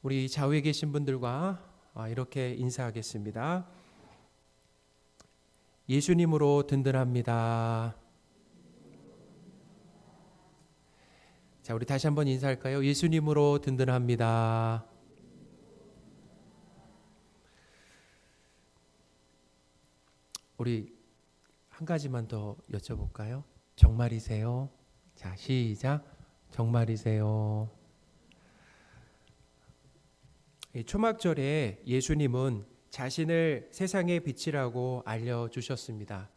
우리 좌우에 계신 분들과 이렇게 인사하겠습니다. 예수님으로 든든합니다. 자, 우리 다시 한번 인사할까요? 예수님으로 든든합니다. 우리 한 가지만 더 여쭤볼까요? 정말이세요? 자, 시작. 정말이세요? 초막절에 예수님은 자신을 세상의 빛이라고 알려주셨습니다.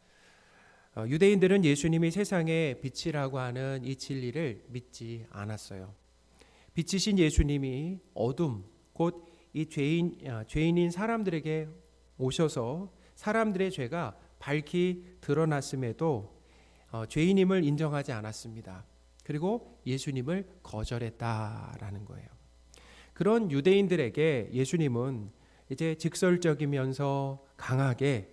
유대인들은 예수님이 세상의 빛이라고 하는 이 진리를 믿지 않았어요. 빛이신 예수님이 어둠, 곧 이 죄인인 사람들에게 오셔서 사람들의 죄가 밝히 드러났음에도 죄인임을 인정하지 않았습니다. 그리고 예수님을 거절했다라는 거예요. 그런 유대인들에게 예수님은 이제 직설적이면서 강하게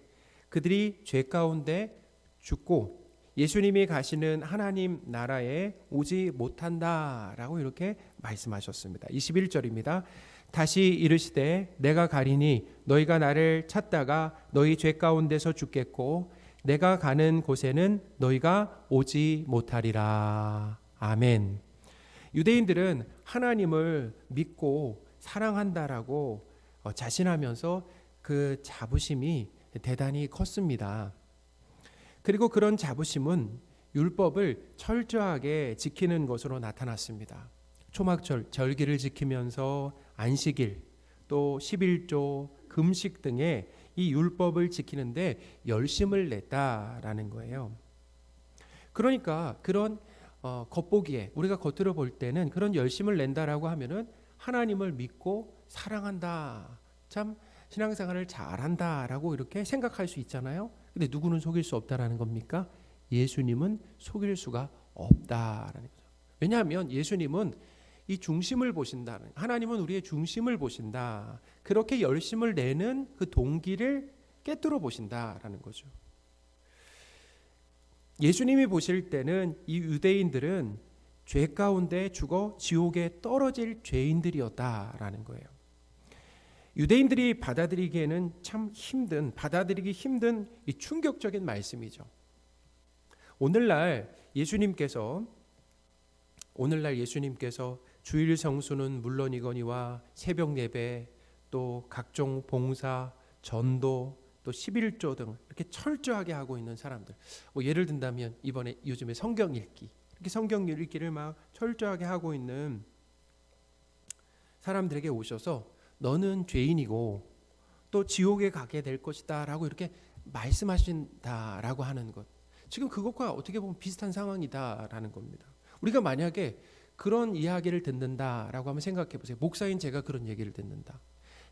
그들이 죄 가운데 죽고 예수님이 가시는 하나님 나라에 오지 못한다라고 이렇게 말씀하셨습니다. 21절입니다. 다시 이르시되 내가 가리니 너희가 나를 찾다가 너희 죄 가운데서 죽겠고 내가 가는 곳에는 너희가 오지 못하리라. 아멘. 유대인들은 하나님을 믿고 사랑한다라고 자신하면서 그 자부심이 대단히 컸습니다. 그리고 그런 자부심은 율법을 철저하게 지키는 것으로 나타났습니다. 초막절, 절기를 지키면서 안식일, 또 11조, 금식 등의 이 율법을 지키는데 열심을 냈다라는 거예요. 그러니까 그런 겉보기에 우리가 겉으로 볼 때는 그런 열심을 낸다라고 하면은 하나님을 믿고 사랑한다, 참 신앙생활을 잘한다라고 이렇게 생각할 수 있잖아요. 근데 누구는 속일 수 없다라는 겁니까? 예수님은 속일 수가 없다라는 거죠. 왜냐하면 예수님은 이 중심을 보신다는, 하나님은 우리의 중심을 보신다. 그렇게 열심을 내는 그 동기를 깨뜨려 보신다라는 거죠. 예수님이 보실 때는 이 유대인들은 죄 가운데 죽어 지옥에 떨어질 죄인들이었다라는 거예요. 유대인들이 받아들이기에는 참 받아들이기 힘든 이 충격적인 말씀이죠. 오늘날 예수님께서 주일 성수는 물론이거니와 새벽 예배, 또 각종 봉사, 전도, 또 11조 등 이렇게 철저하게 하고 있는 사람들. 예를 든다면 이번에 요즘에 성경 읽기, 이렇게 성경 읽기를 막 철저하게 하고 있는 사람들에게 오셔서 너는 죄인이고 또 지옥에 가게 될 것이다 라고 이렇게 말씀하신다라고 하는 것, 지금 그것과 어떻게 보면 비슷한 상황이다라는 겁니다. 우리가 만약에 그런 이야기를 듣는다라고 하면 생각해 보세요. 목사인 제가 그런 얘기를 듣는다,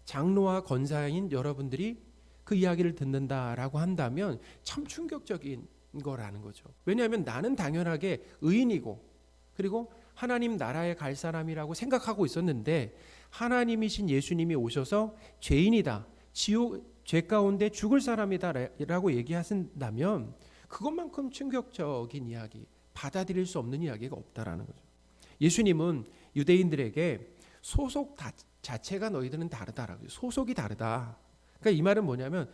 장로와 권사인 여러분들이 그 이야기를 듣는다라고 한다면 참 충격적인 거라는 거죠. 왜냐하면 나는 당연하게 의인이고 그리고 하나님 나라에 갈 사람이라고 생각하고 있었는데 하나님이신 예수님이 오셔서 죄인이다, 죄 가운데 죽을 사람이다 라고 얘기하신다면 그것만큼 충격적인 이야기, 받아들일 수 없는 이야기가 없다라는 거죠. 예수님은 유대인들에게 소속 자체가 너희들은 다르다라고, 소속이 다르다. 그러니까 이 말은 뭐냐면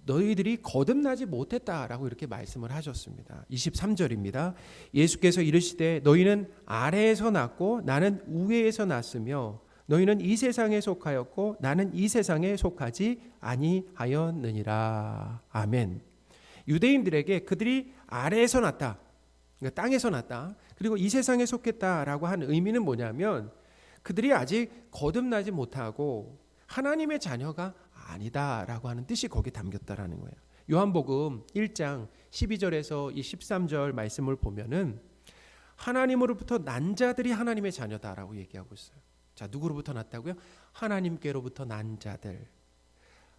너희들이 거듭나지 못했다라고 이렇게 말씀을 하셨습니다. 23절입니다. 예수께서 이르시되 너희는 아래에서 났고 나는 우에서 났으며 너희는 이 세상에 속하였고 나는 이 세상에 속하지 아니하였느니라. 아멘. 유대인들에게 그들이 아래에서 났다, 그러니까 땅에서 났다, 그리고 이 세상에 속했다라고 하는 의미는 뭐냐면 그들이 아직 거듭나지 못하고 하나님의 자녀가 아니다라고 하는 뜻이 거기에 담겼다라는 거예요. 요한복음 1장 12절에서 이 13절 말씀을 보면은 하나님으로부터 난 자들이 하나님의 자녀다라고 얘기하고 있어요. 자, 누구로부터 났다고요? 하나님께로부터 난 자들.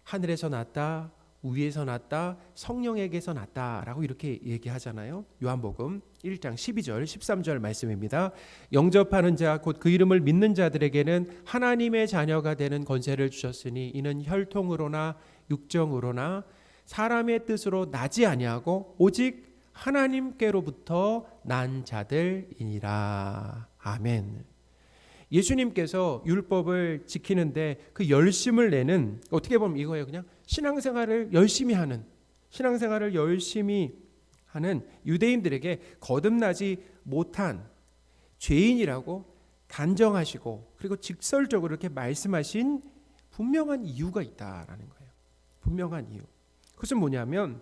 하늘에서 났다, 위에서 났다, 성령에게서 났다라고 이렇게 얘기하잖아요. 요한복음 1장 12절 13절 말씀입니다. 영접하는 자 곧 그 이름을 믿는 자들에게는 하나님의 자녀가 되는 권세를 주셨으니 이는 혈통으로나 육정으로나 사람의 뜻으로 나지 아니하고 오직 하나님께로부터 난 자들이니라. 아멘. 예수님께서 율법을 지키는데 그 열심을 내는, 어떻게 보면 이거예요. 그냥 신앙생활을 열심히 하는 유대인들에게 거듭나지 못한 죄인이라고 단정하시고 그리고 직설적으로 이렇게 말씀하신 분명한 이유가 있다라는 거예요. 분명한 이유. 그것은 뭐냐면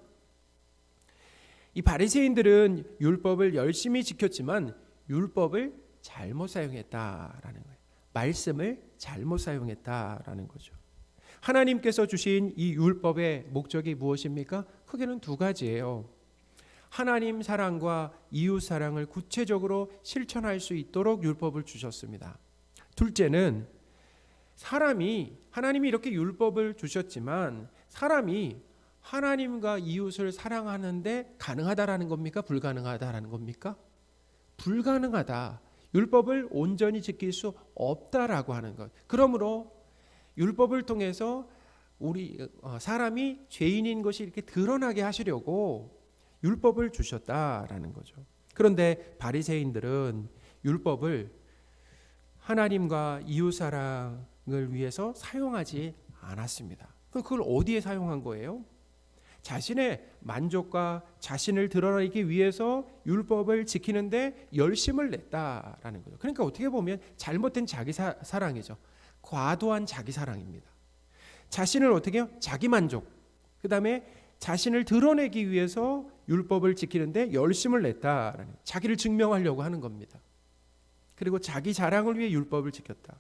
이 바리새인들은 율법을 열심히 지켰지만 율법을 잘못 사용했다라는 거예요. 말씀을 잘못 사용했다라는 거죠. 하나님께서 주신 이 율법의 목적이 무엇입니까? 크게는 두 가지예요. 하나님 사랑과 이웃 사랑을 구체적으로 실천할 수 있도록 율법을 주셨습니다. 둘째는 하나님이 이렇게 율법을 주셨지만 사람이 하나님과 이웃을 사랑하는데 가능하다라는 겁니까? 불가능하다라는 겁니까? 불가능하다. 율법을 온전히 지킬 수 없다라고 하는 것. 그러므로 율법을 통해서 사람이 죄인인 것이 이렇게 드러나게 하시려고 율법을 주셨다라는 거죠. 그런데 바리새인들은 율법을 하나님과 이웃 사랑을 위해서 사용하지 않았습니다. 그걸 어디에 사용한 거예요? 자신의 만족과 자신을 드러내기 위해서 율법을 지키는데 열심을 냈다라는 거죠. 그러니까 어떻게 보면 잘못된 자기 사랑이죠. 과도한 자기 사랑입니다. 자신을 어떻게 해요? 자기 만족. 그다음에 자신을 드러내기 위해서 율법을 지키는데 열심을 냈다라는, 자기를 증명하려고 하는 겁니다. 그리고 자기 자랑을 위해 율법을 지켰다.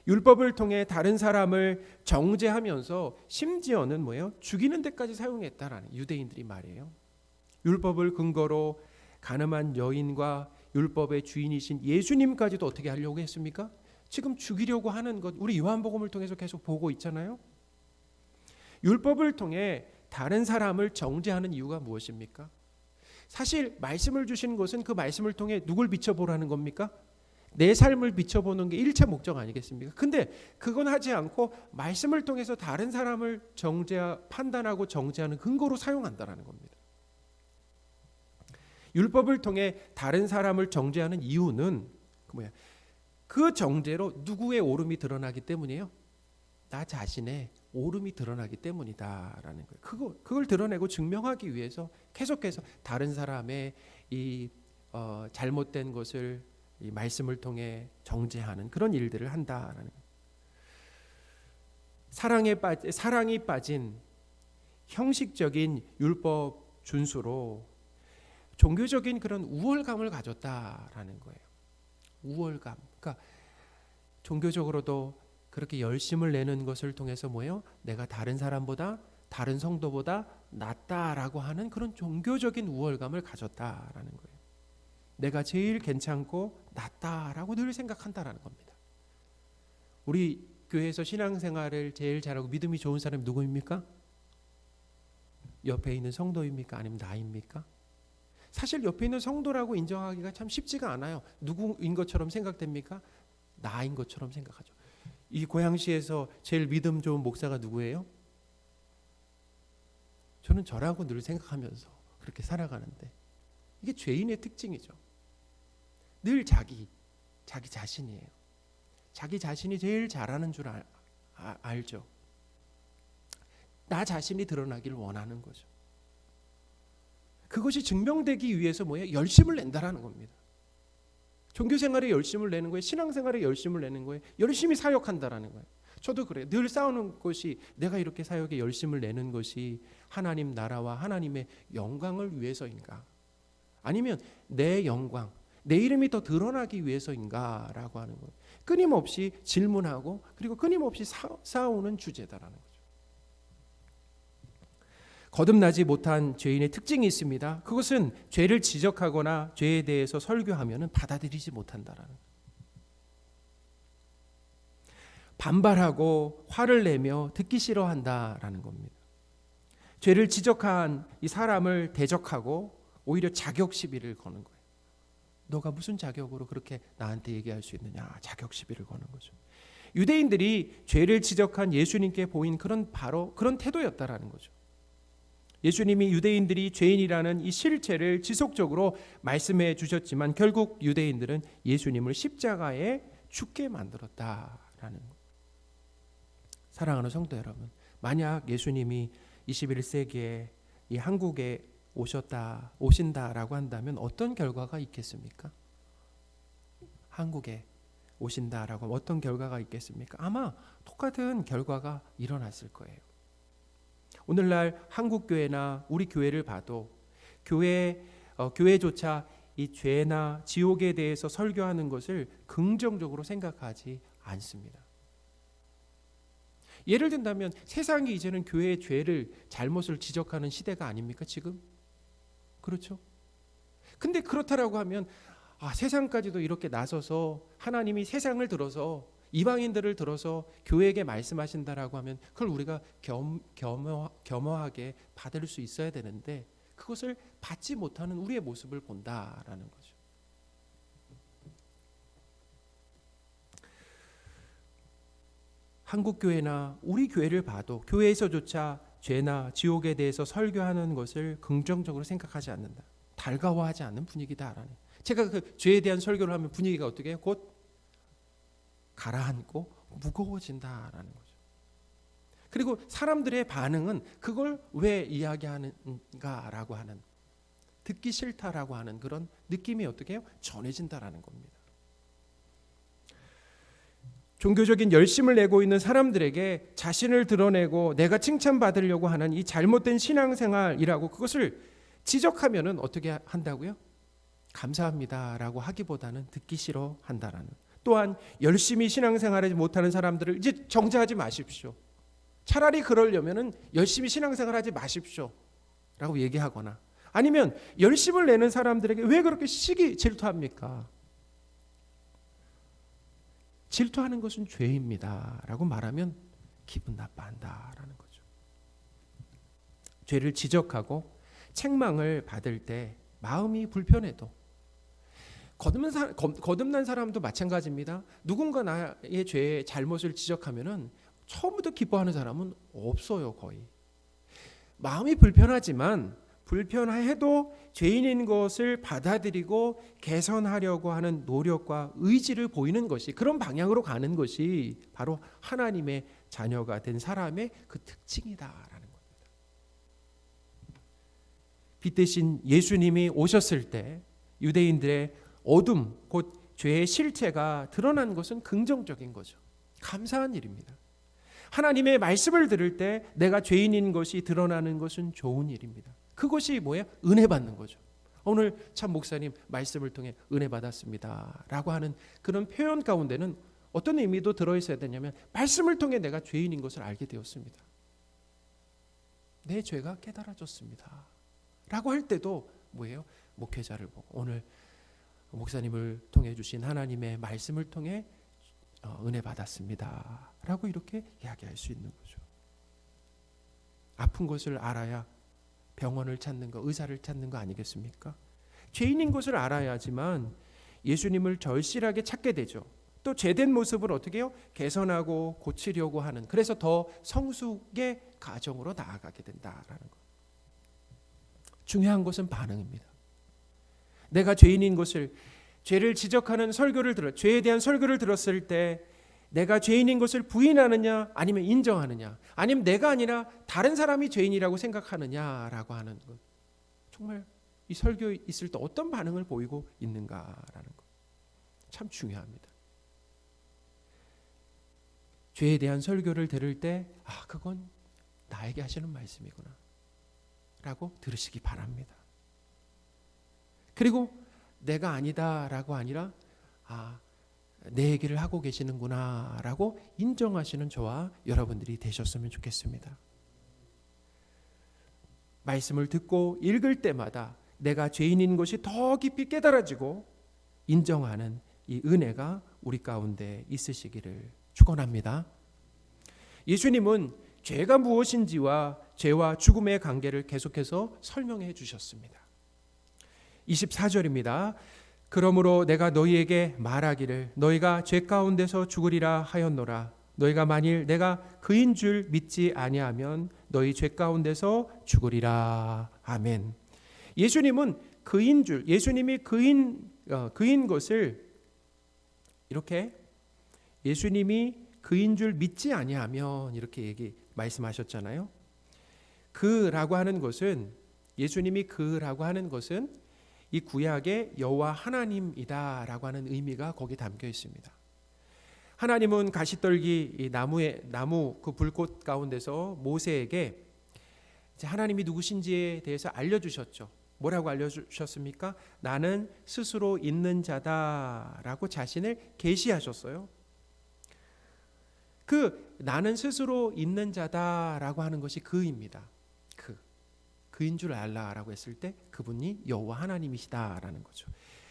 율법을 통해 다른 사람을 정죄하면서 심지어는 뭐예요? 죽이는 데까지 사용했다라는 유대인들이 말이에요. 율법을 근거로 가늠한 여인과 율법의 주인이신 예수님까지도 어떻게 하려고 했습니까? 지금 죽이려고 하는 것, 우리 요한복음을 통해서 계속 보고 있잖아요. 율법을 통해 다른 사람을 정죄하는 이유가 무엇입니까? 사실 말씀을 주신 것은 그 말씀을 통해 누굴 비춰보라는 겁니까? 내 삶을 비춰보는 게 1차 목적 아니겠습니까? 근데 그건 하지 않고 말씀을 통해서 다른 사람을 판단하고 정죄하는 근거로 사용한다는 겁니다. 율법을 통해 다른 사람을 정죄하는 이유는 그 정죄로 누구의 오름이 드러나기 때문이에요? 나 자신의 오름이 드러나기 때문이다라는 거예요. 그걸 드러내고 증명하기 위해서 계속해서 다른 사람의 이 잘못된 것을 이 말씀을 통해 정죄하는 그런 일들을 한다라는 거예요. 사랑이 빠진 형식적인 율법 준수로 종교적인 그런 우월감을 가졌다라는 거예요. 우월감. 그러니까 종교적으로도 그렇게 열심을 내는 것을 통해서 뭐예요? 내가 다른 사람보다, 다른 성도보다 낫다라고 하는 그런 종교적인 우월감을 가졌다라는 거예요. 내가 제일 괜찮고 낫다라고 늘 생각한다라는 겁니다. 우리 교회에서 신앙생활을 제일 잘하고 믿음이 좋은 사람이 누구입니까? 옆에 있는 성도입니까? 아니면 나입니까? 사실 옆에 있는 성도라고 인정하기가 참 쉽지가 않아요. 누구인 것처럼 생각됩니까? 나인 것처럼 생각하죠. 이 고양시에서 제일 믿음 좋은 목사가 누구예요? 저는 저라고 늘 생각하면서 그렇게 살아가는데 이게 죄인의 특징이죠. 늘 자기 자신이에요. 자기 자신이 제일 잘하는 줄 알죠. 나 자신이 드러나기를 원하는 거죠. 그것이 증명되기 위해서 뭐예요? 열심을 낸다라는 겁니다. 종교생활에 열심을 내는 거예요. 신앙생활에 열심을 내는 거예요. 열심히 사역한다라는 거예요. 저도 그래요. 늘 싸우는 것이, 내가 이렇게 사역에 열심을 내는 것이 하나님 나라와 하나님의 영광을 위해서인가? 아니면 내 영광, 내 이름이 더 드러나기 위해서인가? 라고 하는 거예요. 끊임없이 질문하고 그리고 끊임없이 싸우는 주제다라는 거죠. 거듭나지 못한 죄인의 특징이 있습니다. 그것은 죄를 지적하거나 죄에 대해서 설교하면 받아들이지 못한다라는 거예요. 반발하고 화를 내며 듣기 싫어한다라는 겁니다. 죄를 지적한 이 사람을 대적하고 오히려 자격 시비를 거는 거예요. 너가 무슨 자격으로 그렇게 나한테 얘기할 수 있느냐, 자격 시비를 거는 거죠. 유대인들이 죄를 지적한 예수님께 보인 그런 태도였다라는 거죠. 예수님이 유대인들이 죄인이라는 이 실체를 지속적으로 말씀해 주셨지만 결국 유대인들은 예수님을 십자가에 죽게 만들었다라는 것. 사랑하는 성도 여러분, 만약 예수님이 21세기에 이 한국에 오신다라고 한다면 어떤 결과가 있겠습니까? 한국에 오신다라고 하면 어떤 결과가 있겠습니까? 아마 똑같은 결과가 일어났을 거예요. 오늘날 한국 교회나 우리 교회를 봐도 교회조차 이 죄나 지옥에 대해서 설교하는 것을 긍정적으로 생각하지 않습니다. 예를 든다면 세상이 이제는 교회의 죄를 잘못을 지적하는 시대가 아닙니까 지금? 그렇죠? 근데 그렇다라고 하면 세상까지도 이렇게 나서서 하나님이 세상을 들어서 이방인들을 들어서 교회에게 말씀하신다라고 하면 그걸 우리가 겸허하게 받을 수 있어야 되는데 그것을 받지 못하는 우리의 모습을 본다라는 거죠. 한국 교회나 우리 교회를 봐도 교회에서조차 죄나 지옥에 대해서 설교하는 것을 긍정적으로 생각하지 않는다. 달가워하지 않는 분위기다라는. 제가 그 죄에 대한 설교를 하면 분위기가 어떻게 해요? 곧 가라앉고 무거워진다라는 거죠. 그리고 사람들의 반응은 그걸 왜 이야기하는가라고 하는, 듣기 싫다라고 하는 그런 느낌이 어떻게 해요? 전해진다라는 겁니다. 종교적인 열심을 내고 있는 사람들에게 자신을 드러내고 내가 칭찬받으려고 하는 이 잘못된 신앙생활이라고 그것을 지적하면은 어떻게 한다고요? 감사합니다라고 하기보다는 듣기 싫어한다라는. 또한 열심히 신앙생활하지 못하는 사람들을 이제 정죄하지 마십시오. 차라리 그러려면은 열심히 신앙생활하지 마십시오라고 얘기하거나, 아니면 열심을 내는 사람들에게 왜 그렇게 시기 질투합니까? 질투하는 것은 죄입니다 라고 말하면 기분 나빠한다라는 거죠. 죄를 지적하고 책망을 받을 때 마음이 불편해도, 거듭난 사람도 마찬가지입니다. 누군가 나의 죄의 잘못을 지적하면은 처음부터 기뻐하는 사람은 없어요. 거의. 마음이 불편하지만 불편해도 죄인인 것을 받아들이고 개선하려고 하는 노력과 의지를 보이는 것이, 그런 방향으로 가는 것이 바로 하나님의 자녀가 된 사람의 그 특징이다라는 겁니다. 빛 대신 예수님이 오셨을 때 유대인들의 어둠, 곧 죄의 실체가 드러난 것은 긍정적인 거죠. 감사한 일입니다. 하나님의 말씀을 들을 때 내가 죄인인 것이 드러나는 것은 좋은 일입니다. 그것이 뭐예요? 은혜 받는 거죠. 오늘 참 목사님 말씀을 통해 은혜 받았습니다 라고 하는 그런 표현 가운데는 어떤 의미도 들어있어야 되냐면, 말씀을 통해 내가 죄인인 것을 알게 되었습니다. 내 죄가 깨달아졌습니다 라고 할 때도 뭐예요? 목회자를 보고 오늘 목사님을 통해 주신 하나님의 말씀을 통해 은혜 받았습니다 라고 이렇게 이야기할 수 있는 거죠. 아픈 것을 알아야 병원을 찾는 거, 의사를 찾는 거 아니겠습니까? 죄인인 것을 알아야지만 예수님을 절실하게 찾게 되죠. 또 죄된 모습을 어떻게 해요? 개선하고 고치려고 하는, 그래서 더 성숙의 가정으로 나아가게 된다라는 것. 중요한 것은 반응입니다. 내가 죄인인 것을, 죄를 지적하는 설교를 죄에 대한 설교를 들었을 때 내가 죄인인 것을 부인하느냐, 아니면 인정하느냐, 아니면 내가 아니라 다른 사람이 죄인이라고 생각하느냐라고 하는 것. 정말 이 설교에 있을 때 어떤 반응을 보이고 있는가라는 것. 참 중요합니다. 죄에 대한 설교를 들을 때 그건 나에게 하시는 말씀이구나 라고 들으시기 바랍니다. 그리고 내가 아니다라고 아니라 내 얘기를 하고 계시는구나 라고 인정하시는 저와 여러분들이 되셨으면 좋겠습니다. 말씀을 듣고 읽을 때마다 내가 죄인인 것이 더 깊이 깨달아지고 인정하는 이 은혜가 우리 가운데 있으시기를 축원합니다. 예수님은 죄가 무엇인지와 죄와 죽음의 관계를 계속해서 설명해 주셨습니다. 24절입니다. 그러므로 내가 너희에게 말하기를 너희가 죄 가운데서 죽으리라 하였노라. 너희가 만일 내가 그인 줄 믿지 아니하면 너희 죄 가운데서 죽으리라. 아멘. 예수님은 그인 줄, 예수님이 그인 것을 이렇게 예수님이 그인 줄 믿지 아니하면 이렇게 말씀하셨잖아요. 그라고 하는 것은, 예수님이 그라고 하는 것은 이 구약의 여호와 하나님이다라고 하는 의미가 거기 담겨 있습니다. 하나님은 가시떨기 이 나무 그 불꽃 가운데서 모세에게 이제 하나님이 누구신지에 대해서 알려주셨죠. 뭐라고 알려주셨습니까? 나는 스스로 있는 자다라고 자신을 계시하셨어요. 그 나는 스스로 있는 자다라고 하는 것이 그입니다. 그인 줄 알라라고 했을 때 그분이 여호와 하나님이시다라는 거죠.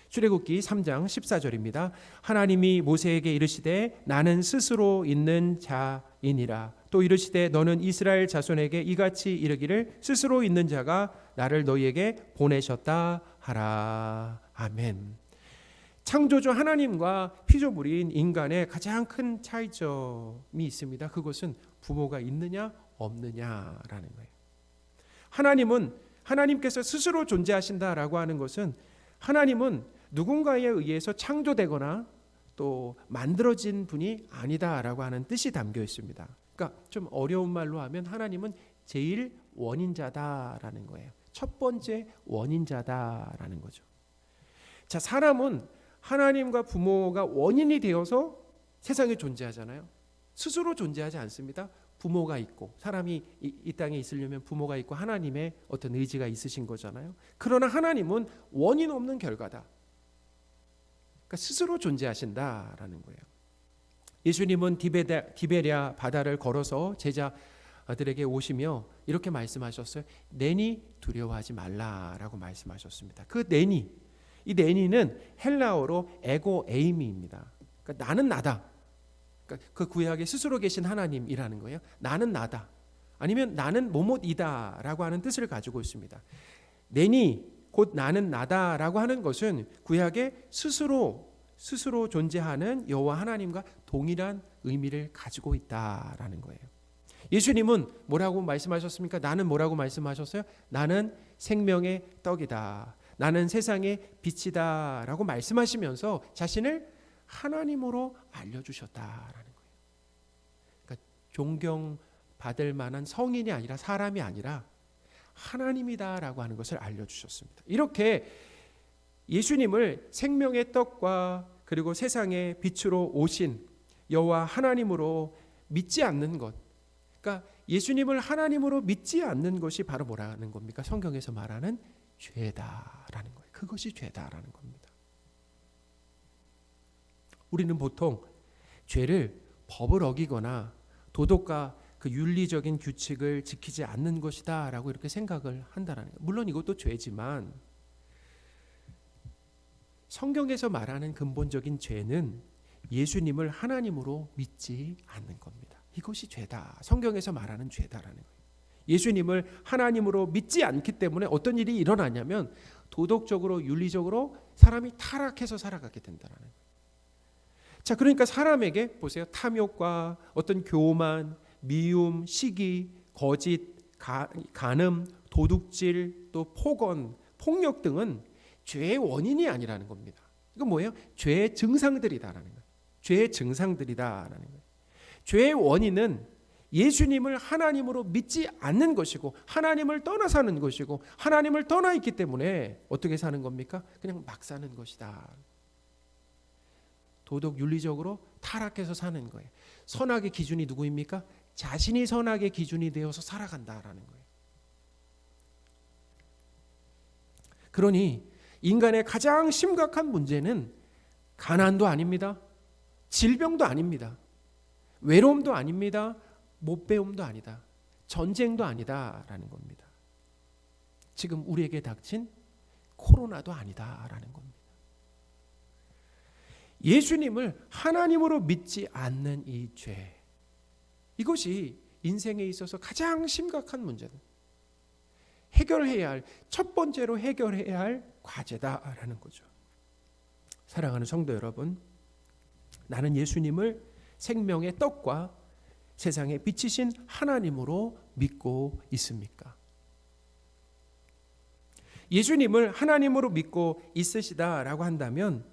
출애굽기 3장 14절입니다. 하나님이 모세에게 이르시되 나는 스스로 있는 자이니라. 또 이르시되 너는 이스라엘 자손에게 이같이 이르기를 스스로 있는 자가 나를 너희에게 보내셨다 하라. 아멘. 창조주 하나님과 피조물인 인간의 가장 큰 차이점이 있습니다. 그것은 부모가 있느냐 없느냐라는 거예요. 하나님께서 스스로 존재하신다라고 하는 것은, 하나님은 누군가에 의해서 창조되거나 또 만들어진 분이 아니다라고 하는 뜻이 담겨 있습니다. 그러니까 좀 어려운 말로 하면 하나님은 제일 원인자다라는 거예요. 첫 번째 원인자다라는 거죠. 자, 사람은 하나님과 부모가 원인이 되어서 세상에 존재하잖아요. 스스로 존재하지 않습니다. 부모가 있고, 사람이 이 땅에 있으려면 부모가 있고 하나님의 어떤 의지가 있으신 거잖아요. 그러나 하나님은 원인 없는 결과다. 그러니까 스스로 존재하신다라는 거예요. 예수님은 디베랴 바다를 걸어서 제자들에게 오시며 이렇게 말씀하셨어요. 내니 두려워하지 말라라고 말씀하셨습니다. 그 내니, 이 내니는 헬라어로 에고 에이미입니다. 그러니까 나는 나다. 그러니까 그 구약에 스스로 계신 하나님이라는 거예요. 나는 나다. 아니면 나는 뭐뭐이다라고 하는 뜻을 가지고 있습니다. 내니 곧 나는 나다라고 하는 것은 구약에 스스로 존재하는 여호와 하나님과 동일한 의미를 가지고 있다라는 거예요. 예수님은 뭐라고 말씀하셨습니까? 나는 뭐라고 말씀하셨어요? 나는 생명의 떡이다. 나는 세상의 빛이다라고 말씀하시면서 자신을 하나님으로 알려주셨다라는 거예요. 그러니까 존경받을 만한 성인이 아니라, 사람이 아니라 하나님이다라고 하는 것을 알려주셨습니다. 이렇게 예수님을 생명의 떡과 그리고 세상의 빛으로 오신 여호와 하나님으로 믿지 않는 것, 그러니까 예수님을 하나님으로 믿지 않는 것이 바로 뭐라는 겁니까? 성경에서 말하는 죄다라는 거예요. 그것이 죄다라는 겁니다. 우리는 보통 죄를 법을 어기거나 도덕과 그 윤리적인 규칙을 지키지 않는 것이다 라고 이렇게 생각을 한다라는 거예요. 물론 이것도 죄지만 성경에서 말하는 근본적인 죄는 예수님을 하나님으로 믿지 않는 겁니다. 이것이 죄다. 성경에서 말하는 죄다라는 거예요. 예수님을 하나님으로 믿지 않기 때문에 어떤 일이 일어나냐면 도덕적으로 윤리적으로 사람이 타락해서 살아가게 된다는 거예요. 자, 그러니까 사람에게 보세요. 탐욕과 어떤 교만, 미움, 시기, 거짓, 간음, 도둑질, 또 폭언, 폭력 등은 죄의 원인이 아니라는 겁니다. 이건 뭐예요? 죄의 증상들이다라는 거예요. 죄의 증상들이다라는 거예요. 죄의 원인은 예수님을 하나님으로 믿지 않는 것이고 하나님을 떠나 사는 것이고, 하나님을 떠나 있기 때문에 어떻게 사는 겁니까? 그냥 막 사는 것이다. 도덕 윤리적으로 타락해서 사는 거예요. 선악의 기준이 누구입니까? 자신이 선악의 기준이 되어서 살아간다라는 거예요. 그러니 인간의 가장 심각한 문제는 가난도 아닙니다. 질병도 아닙니다. 외로움도 아닙니다. 못배움도 아니다. 전쟁도 아니다라는 겁니다. 지금 우리에게 닥친 코로나도 아니다라는 겁니다. 예수님을 하나님으로 믿지 않는 이 죄, 이것이 인생에 있어서 가장 심각한 문제다. 해결해야 할, 첫 번째로 해결해야 할 과제다라는 거죠. 사랑하는 성도 여러분, 나는 예수님을 생명의 떡과 세상의 빛이신 하나님으로 믿고 있습니까? 예수님을 하나님으로 믿고 있으시다라고 한다면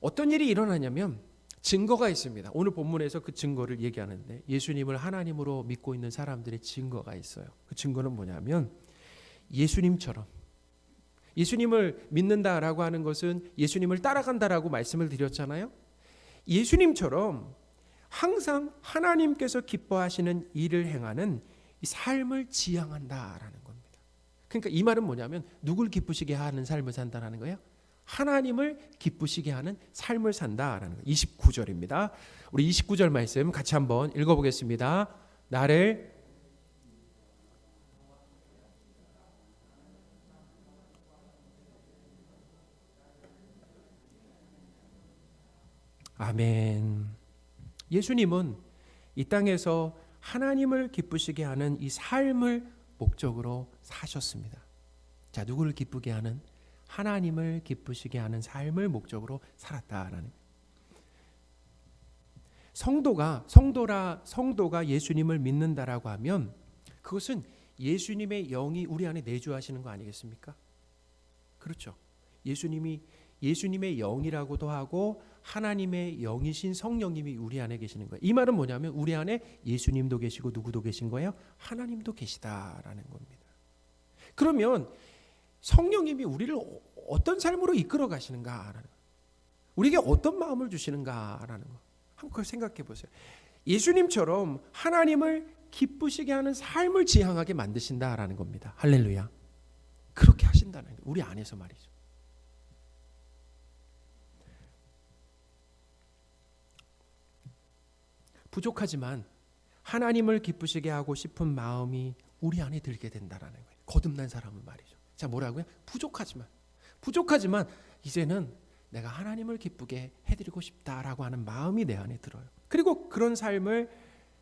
어떤 일이 일어나냐면, 증거가 있습니다. 오늘 본문에서 그 증거를 얘기하는데 예수님을 하나님으로 믿고 있는 사람들의 증거가 있어요. 그 증거는 뭐냐면 예수님처럼, 예수님을 믿는다라고 하는 것은 예수님을 따라간다라고 말씀을 드렸잖아요. 예수님처럼 항상 하나님께서 기뻐하시는 일을 행하는 이 삶을 지향한다라는 겁니다. 그러니까 이 말은 뭐냐면 누굴 기쁘시게 하는 삶을 산다라는 거예요. 하나님을 기쁘시게 하는 삶을 산다라는 거예요. 29절입니다. 우리 29절 말씀 같이 한번 읽어보겠습니다. 나를 아멘. 예수님은 이 땅에서 하나님을 기쁘시게 하는 이 삶을 목적으로 사셨습니다. 자, 누구를 기쁘게 하는? 하나님을 기쁘시게 하는 삶을 목적으로 살았다라는. 성도가 예수님을 믿는다라고 하면 그것은 예수님의 영이 우리 안에 내주하시는 거 아니겠습니까? 그렇죠. 예수님의 영이라고도 하고 하나님의 영이신 성령님이 우리 안에 계시는 거예요. 이 말은 뭐냐면 우리 안에 예수님도 계시고 누구도 계신 거예요? 하나님도 계시다라는 겁니다. 그러면 성령님이 우리를 어떤 삶으로 이끌어 가시는가라는 거, 우리에게 어떤 마음을 주시는가라는 거, 한번 그걸 생각해 보세요. 예수님처럼 하나님을 기쁘시게 하는 삶을 지향하게 만드신다라는 겁니다. 할렐루야. 그렇게 하신다는 거예요. 우리 안에서 말이죠. 부족하지만 하나님을 기쁘시게 하고 싶은 마음이 우리 안에 들게 된다라는 거예요. 거듭난 사람은 말이죠. 자, 뭐라고요? 부족하지만 이제는 내가 하나님을 기쁘게 해드리고 싶다라고 하는 마음이 내 안에 들어요. 그리고 그런 삶을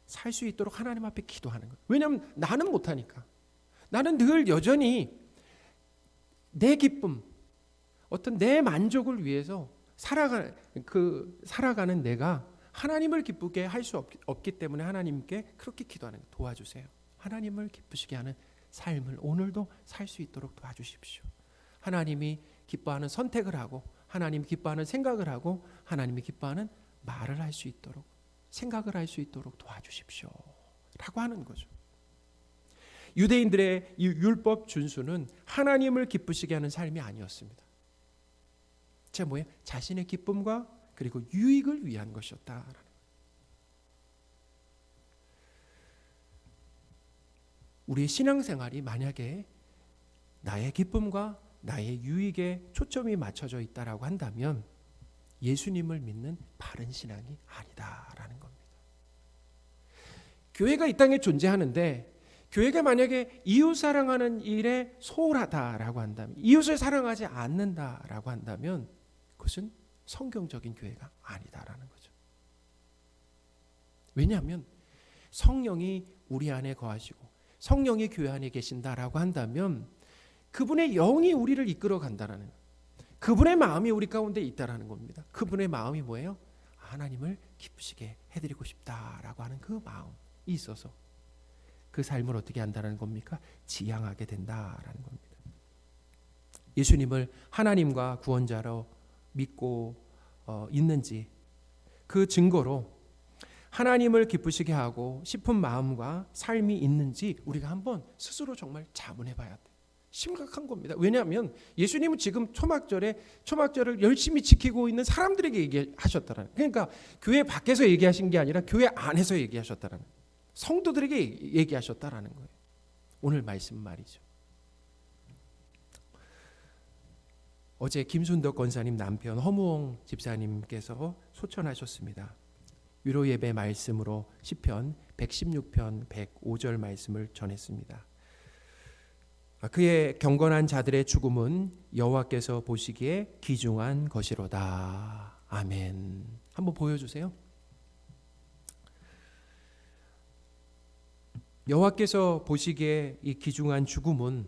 살 수 있도록 하나님 앞에 기도하는 거예요. 왜냐하면 나는 못하니까. 나는 늘 여전히 내 기쁨, 어떤 내 만족을 위해서 살아가는 내가 하나님을 기쁘게 할 수 없기 때문에 하나님께 그렇게 기도하는 거예요. 도와주세요. 하나님을 기쁘시게 하는 삶을 오늘도 살 수 있도록 도와주십시오. 하나님이 기뻐하는 선택을 하고 하나님이 기뻐하는 생각을 하고 하나님이 기뻐하는 말을 할 수 있도록, 생각을 할 수 있도록 도와주십시오 라고 하는 거죠. 유대인들의 이 율법 준수는 하나님을 기쁘시게 하는 삶이 아니었습니다. 자, 뭐예요? 자신의 기쁨과 그리고 유익을 위한 것이었다. 우리의 신앙생활이 만약에 나의 기쁨과 나의 유익에 초점이 맞춰져 있다라고 한다면 예수님을 믿는 바른 신앙이 아니다라는 겁니다. 교회가 이 땅에 존재하는데 교회가 만약에 이웃 사랑하는 일에 소홀하다라고 한다면, 이웃을 사랑하지 않는다라고 한다면 그것은 성경적인 교회가 아니다라는 거죠. 왜냐하면 성령이 우리 안에 거하시고 성령이 교회 안에 계신다라고 한다면 그분의 영이 우리를 이끌어 간다라는, 그분의 마음이 우리 가운데 있다라는 겁니다. 그분의 마음이 뭐예요? 하나님을 기쁘시게 해드리고 싶다라고 하는 그 마음이 있어서 그 삶을 어떻게 한다는 겁니까? 지향하게 된다라는 겁니다. 예수님을 하나님과 구원자로 믿고 있는지 그 증거로 하나님을 기쁘시게 하고 싶은 마음과 삶이 있는지 우리가 한번 스스로 정말 자문해 봐야 돼. 심각한 겁니다. 왜냐하면 예수님은 지금 초막절을 열심히 지키고 있는 사람들에게 얘기하셨다라는, 그러니까 교회 밖에서 얘기하신 게 아니라 교회 안에서 얘기하셨다라는, 성도들에게 얘기하셨다라는 거예요. 오늘 말씀 말이죠. 어제 김순덕 권사님 남편 허무홍 집사님께서 소천하셨습니다. 위로 예배 말씀으로 시편 116편 105절 말씀을 전했습니다. 그의 경건한 자들의 죽음은 여호와께서 보시기에 귀중한 것이로다. 아멘. 한번 보여주세요. 여호와께서 보시기에 이 귀중한 죽음은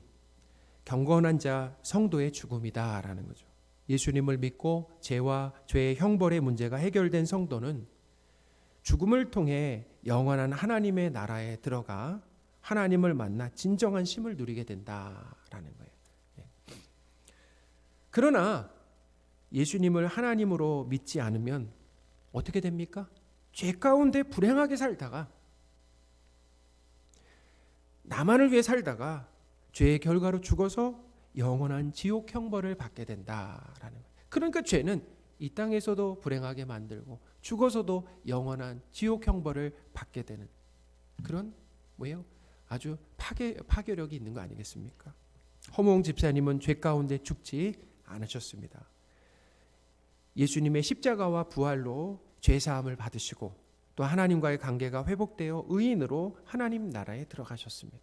경건한 자 성도의 죽음이다라는 거죠. 예수님을 믿고 죄와 죄의 형벌의 문제가 해결된 성도는 죽음을 통해 영원한 하나님의 나라에 들어가 하나님을 만나 진정한 쉼을 누리게 된다라는 거예요. 그러나 예수님을 하나님으로 믿지 않으면 어떻게 됩니까? 죄 가운데 불행하게 살다가 나만을 위해 살다가 죄의 결과로 죽어서 영원한 지옥 형벌을 받게 된다라는 거예요. 그러니까 죄는 이 땅에서도 불행하게 만들고 죽어서도 영원한 지옥 형벌을 받게 되는 그런 뭐예요? 아주 파괴력이 있는 거 아니겠습니까? 허무홍 집사님은 죄 가운데 죽지 않으셨습니다. 예수님의 십자가와 부활로 죄 사함을 받으시고 또 하나님과의 관계가 회복되어 의인으로 하나님 나라에 들어가셨습니다.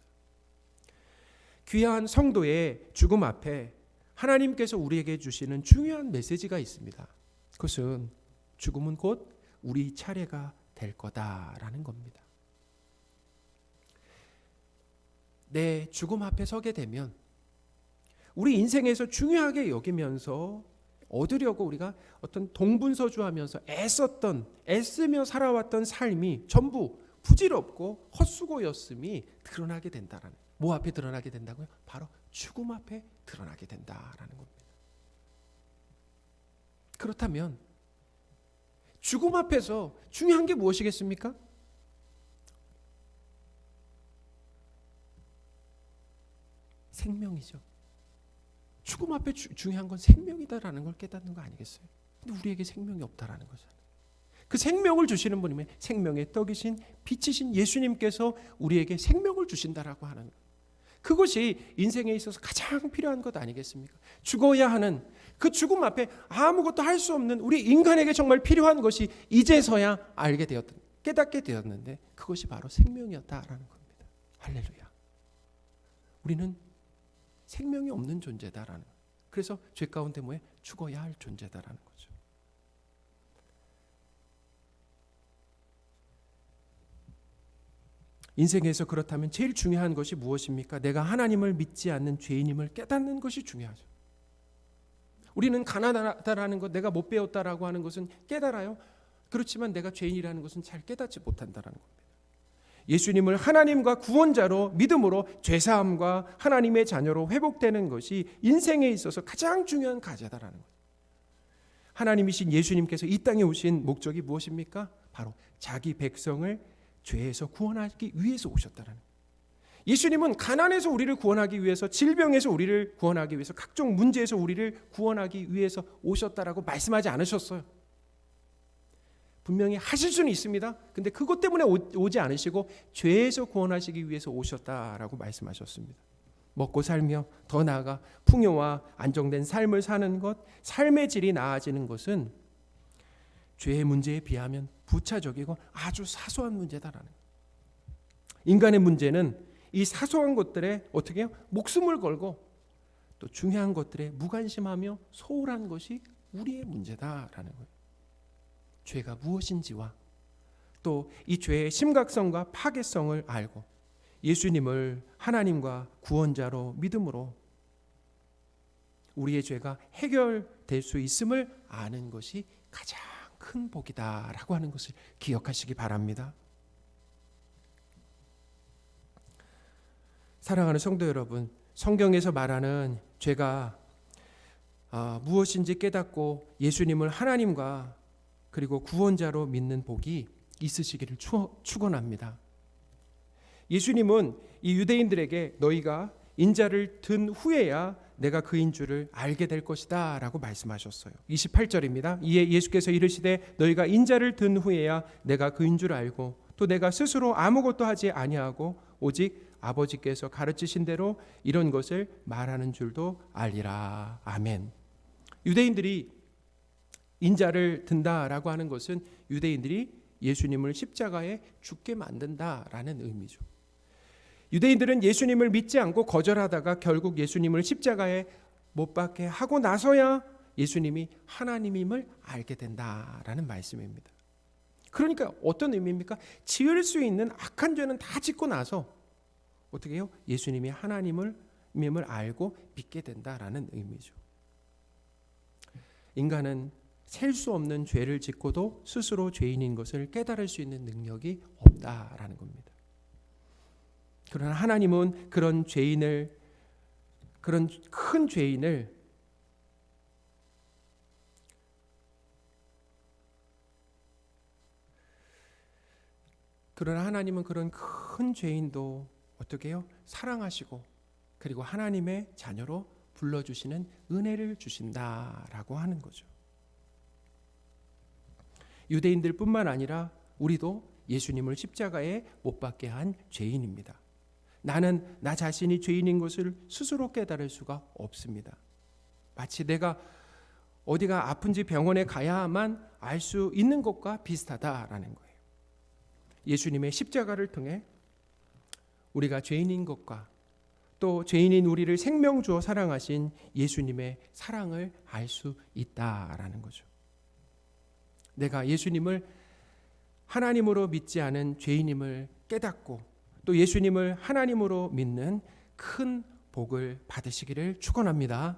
귀한 성도의 죽음 앞에 하나님께서 우리에게 주시는 중요한 메시지가 있습니다. 그것은 죽음은 곧 우리 차례가 될 거다라는 겁니다. 내 죽음 앞에 서게 되면 우리 인생에서 중요하게 여기면서 얻으려고 우리가 어떤 동분서주하면서 애쓰며 살아왔던 삶이 전부 부질없고 헛수고였음이 드러나게 된다라는, 뭐 앞에 드러나게 된다고요? 바로 죽음 앞에 드러나게 된다라는 겁니다. 그렇다면 죽음 앞에서 중요한 게 무엇이겠습니까? 생명이죠. 죽음 앞에 중요한 건 생명이다라는 걸 깨닫는 거 아니겠어요? 근데 우리에게 생명이 없다라는 거잖아요. 그 생명을 주시는 분이면 생명의 떡이신 빛이신 예수님께서 우리에게 생명을 주신다라고 하는 것. 그것이 인생에 있어서 가장 필요한 것 아니겠습니까? 죽어야 하는 그 죽음 앞에 아무것도 할 수 없는 우리 인간에게 정말 필요한 것이 이제서야 깨닫게 되었는데 그것이 바로 생명이었다라는 겁니다. 할렐루야. 우리는 생명이 없는 존재다라는 거예요. 그래서 죄 가운데 뭐에 죽어야 할 존재다라는 거죠. 인생에서 그렇다면 제일 중요한 것이 무엇입니까? 내가 하나님을 믿지 않는 죄인임을 깨닫는 것이 중요하죠. 우리는 가난하다라는 것, 내가 못 배웠다라고 하는 것은 깨달아요. 그렇지만 내가 죄인이라는 것은 잘 깨닫지 못한다라는 겁니다. 예수님을 하나님과 구원자로 믿음으로 죄사함과 하나님의 자녀로 회복되는 것이 인생에 있어서 가장 중요한 과제다라는 거예요. 하나님이신 예수님께서 이 땅에 오신 목적이 무엇입니까? 바로 자기 백성을 죄에서 구원하기 위해서 오셨다는 거예요. 예수님은 가난에서 우리를 구원하기 위해서, 질병에서 우리를 구원하기 위해서, 각종 문제에서 우리를 구원하기 위해서 오셨다라고 말씀하지 않으셨어요. 분명히 하실 수는 있습니다. 근데 그것 때문에 오지 않으시고 죄에서 구원하시기 위해서 오셨다라고 말씀하셨습니다. 먹고 살며 더 나아가 풍요와 안정된 삶을 사는 것, 삶의 질이 나아지는 것은 죄의 문제에 비하면 부차적이고 아주 사소한 문제다라는 거예요. 인간의 문제는 이 사소한 것들에 어떻게 해요? 목숨을 걸고 또 중요한 것들에 무관심하며 소홀한 것이 우리의 문제다라는 거예요. 죄가 무엇인지와 또 이 죄의 심각성과 파괴성을 알고 예수님을 하나님과 구원자로 믿음으로 우리의 죄가 해결될 수 있음을 아는 것이 가장 큰 복이다라고 하는 것을 기억하시기 바랍니다. 사랑하는 성도 여러분, 성경에서 말하는 죄가 무엇인지 깨닫고 예수님을 하나님과 그리고 구원자로 믿는 복이 있으시기를 축원합니다. 예수님은 이 유대인들에게 너희가 인자를 든 후에야 내가 그인 줄을 알게 될 것이다 라고 말씀하셨어요. 28절입니다. 이에 예수께서 이르시되 너희가 인자를 든 후에야 내가 그인 줄 알고 또 내가 스스로 아무것도 하지 아니하고 오직 아버지께서 가르치신 대로 이런 것을 말하는 줄도 알리라. 아멘. 유대인들이 인자를 든다라고 하는 것은 유대인들이 예수님을 십자가에 죽게 만든다라는 의미죠. 유대인들은 예수님을 믿지 않고 거절하다가 결국 예수님을 십자가에 못 박게 하고 나서야 예수님이 하나님임을 알게 된다라는 말씀입니다. 그러니까 어떤 의미입니까? 지을 수 있는 악한 죄는 다 짓고 나서 어떻게 해요? 예수님이 하나님임을 알고 믿게 된다라는 의미죠. 인간은 셀 수 없는 죄를 짓고도 스스로 죄인인 것을 깨달을 수 있는 능력이 없다라는 겁니다. 그러나 하나님은 그런 큰 죄인을 그러나 하나님은 그런 큰 죄인도 어떻게 해요? 사랑하시고 그리고 하나님의 자녀로 불러주시는 은혜를 주신다라고 하는 거죠. 유대인들뿐만 아니라 우리도 예수님을 십자가에 못 박게 한 죄인입니다. 나는 나 자신이 죄인인 것을 스스로 깨달을 수가 없습니다. 마치 내가 어디가 아픈지 병원에 가야만 알 수 있는 것과 비슷하다라는 거예요. 예수님의 십자가를 통해 우리가 죄인인 것과 또 죄인인 우리를 생명 주어 사랑하신 예수님의 사랑을 알 수 있다라는 거죠. 내가 예수님을 하나님으로 믿지 않은 죄인임을 깨닫고 또 예수님을 하나님으로 믿는 큰 복을 받으시기를 축원합니다.